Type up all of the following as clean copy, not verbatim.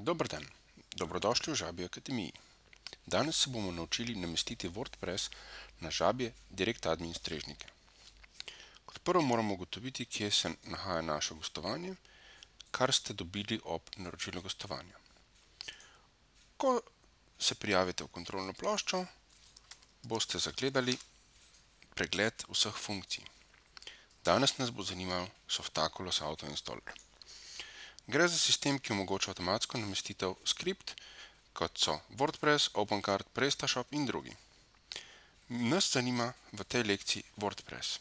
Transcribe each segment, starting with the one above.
Dober dan, dobrodošli v Žabji akademiji. Danes se bomo naučili namestiti WordPress na Žabje Direct Admin strežnike. Kot prvo moramo ugotoviti, kje se nahaja naše gostovanje, kar ste dobili ob naročilu gostovanja. Ko se prijavite v kontrolno ploščo, boste zagledali pregled vseh funkcij. Danes nas bo zanimal Softaculous Auto Installer. Gre za sistem, ki omogoča avtomatsko namestitev skript, kot so WordPress, OpenCart, PrestaShop in drugi. Nas zanima v tej lekciji WordPress.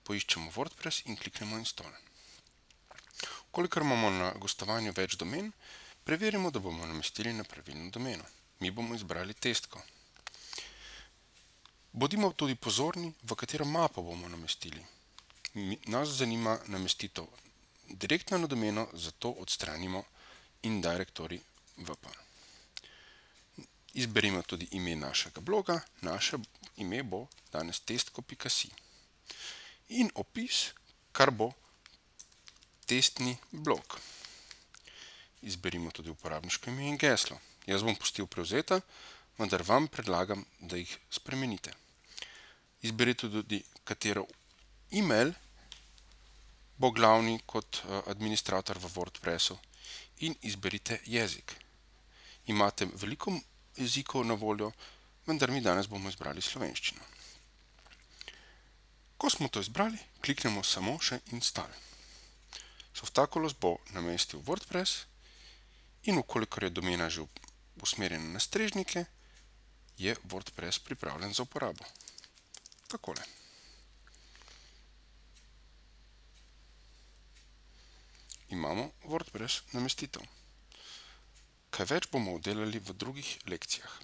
Poiščemo WordPress in kliknemo Install. Kolikor imamo na gostovanju več domen, preverimo, da bomo namestili na pravilno domeno. Mi bomo izbrali Testco. Bodimo tudi pozorni, v katero mapo bomo namestili. Nas zanima namestitev direktno na domeno, zato odstranimo indirectory VPN. Izberimo tudi ime našega bloga. Naše ime bo danes testco.si. In opis, kar bo testni blog. Izberimo tudi uporabniško ime in geslo. Jaz bom pustil prevzeta, vendar vam predlagam, da jih spremenite. Izberite tudi, katero email bo glavni kot administrator v WordPressu in izberite jezik. Imate veliko jezikov na voljo, vendar mi danes bomo izbrali slovenščino. Ko smo to izbrali, kliknemo samo še Install. Softaculous bo namestil WordPress in ukolikor je domena že usmerjena na strežnike, je WordPress pripravljen za uporabo. Takole. Imamo WordPress namestitev. Kaj več bomo oddelali v drugih lekcijah.